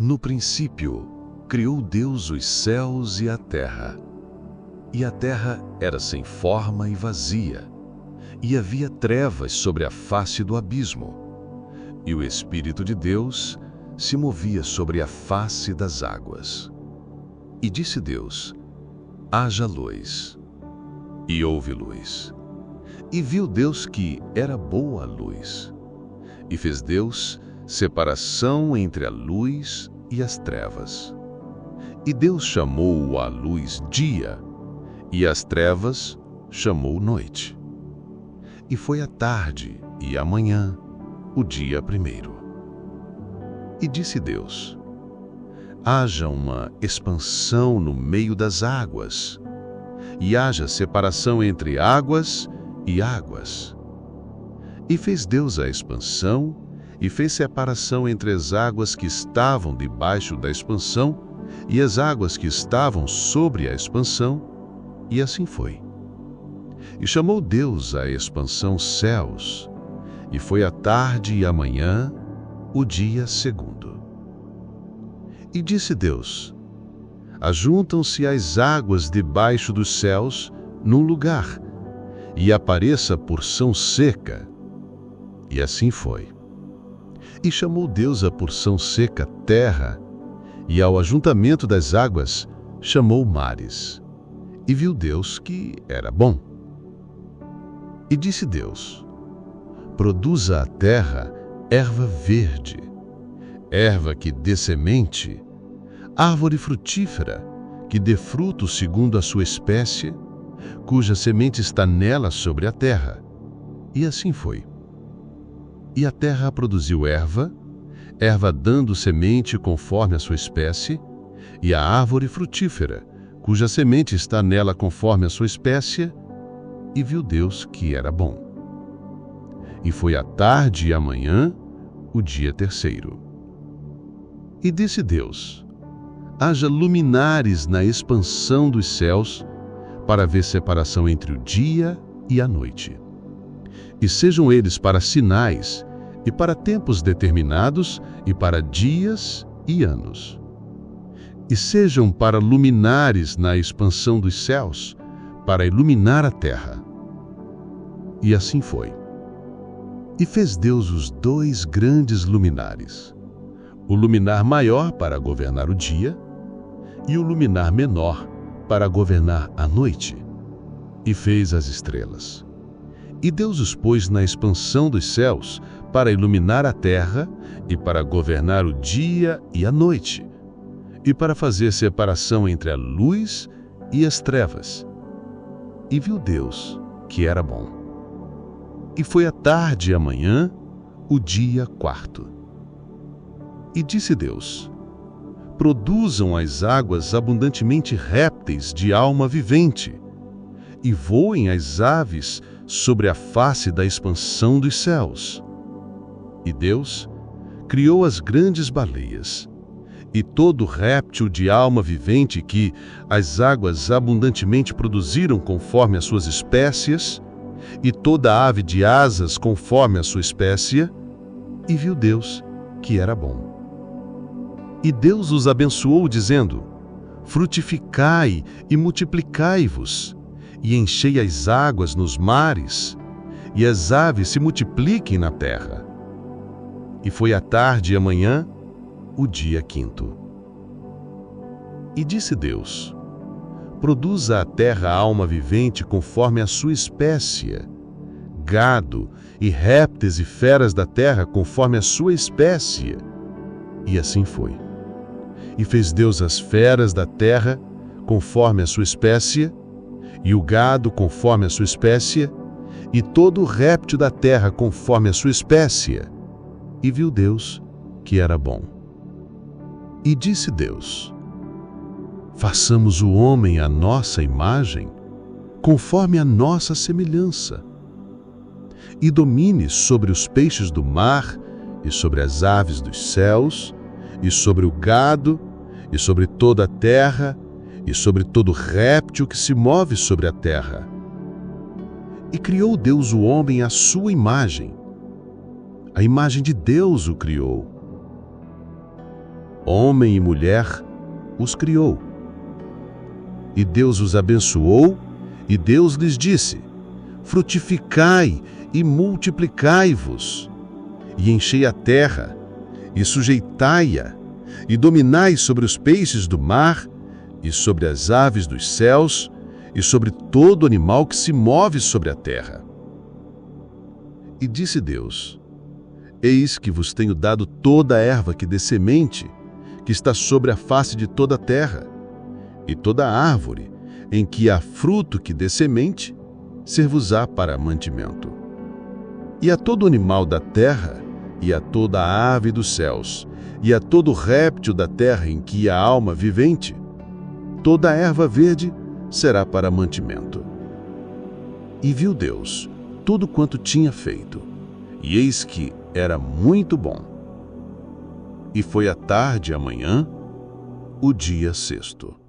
No princípio, criou Deus os céus e a terra. E a terra era sem forma e vazia, e havia trevas sobre a face do abismo. E o Espírito de Deus se movia sobre a face das águas. E disse Deus: haja luz. E houve luz. E viu Deus que era boa a luz. E fez Deus separação entre a luz e as trevas. E Deus chamou a luz dia, e as trevas chamou noite. E foi a tarde e a manhã, o dia primeiro. E disse Deus: haja uma expansão no meio das águas, e haja separação entre águas e águas. E fez Deus a expansão, e fez separação entre as águas que estavam debaixo da expansão e as águas que estavam sobre a expansão, e assim foi. E chamou Deus a expansão céus, e foi a tarde e a manhã, o dia segundo. E disse Deus: ajuntam-se as águas debaixo dos céus num lugar, e apareça porção seca. E assim foi. E chamou Deus a porção seca terra, e ao ajuntamento das águas chamou mares. E viu Deus que era bom. E disse Deus: produza a terra erva verde, erva que dê semente, árvore frutífera, que dê fruto segundo a sua espécie, cuja semente está nela sobre a terra. E assim foi. E a terra produziu erva, erva dando semente conforme a sua espécie, e a árvore frutífera, cuja semente está nela conforme a sua espécie, e viu Deus que era bom. E foi a tarde e a manhã, o dia terceiro. E disse Deus: haja luminares na expansão dos céus, para haver separação entre o dia e a noite. E sejam eles para sinais, e para tempos determinados, e para dias e anos. E sejam para luminares na expansão dos céus, para iluminar a terra. E assim foi. E fez Deus os 2 grandes luminares, o luminar maior para governar o dia, e o luminar menor para governar a noite. E fez as estrelas. E Deus os pôs na expansão dos céus para iluminar a terra e para governar o dia e a noite, e para fazer separação entre a luz e as trevas. E viu Deus que era bom. E foi a tarde e a manhã, o dia quarto. E disse Deus: produzam as águas abundantemente répteis de alma vivente, e voem as aves sobre a face da expansão dos céus. E Deus criou as grandes baleias, e todo réptil de alma vivente que as águas abundantemente produziram conforme as suas espécies, e toda ave de asas conforme a sua espécie, e viu Deus que era bom. E Deus os abençoou, dizendo: frutificai e multiplicai-vos, e enchei as águas nos mares, e as aves se multipliquem na terra. E foi a tarde e a manhã, o dia quinto. E disse Deus: produza a terra alma vivente conforme a sua espécie, gado e répteis e feras da terra conforme a sua espécie. E assim foi. E fez Deus as feras da terra conforme a sua espécie, e o gado conforme a sua espécie, e todo o réptil da terra conforme a sua espécie. E viu Deus que era bom. E disse Deus: façamos o homem à nossa imagem, conforme a nossa semelhança, e domine sobre os peixes do mar, e sobre as aves dos céus, e sobre o gado, e sobre toda a terra, e sobre todo réptil que se move sobre a terra. E criou Deus o homem à sua imagem. A imagem de Deus o criou. homem e mulher, os criou. E Deus os abençoou, e Deus lhes disse: frutificai e multiplicai-vos, e enchei a terra, e sujeitai-a, e dominai sobre os peixes do mar, e sobre as aves dos céus, e sobre todo animal que se move sobre a terra. E disse Deus: eis que vos tenho dado toda a erva que dê semente, que está sobre a face de toda a terra, e toda árvore em que há fruto que dê semente, ser-vos-á para mantimento. E a todo animal da terra, e a toda ave dos céus, e a todo réptil da terra em que há alma vivente, toda a erva verde será para mantimento. E viu Deus tudo quanto tinha feito, e eis que era muito bom. E foi a tarde e a manhã, o dia sexto.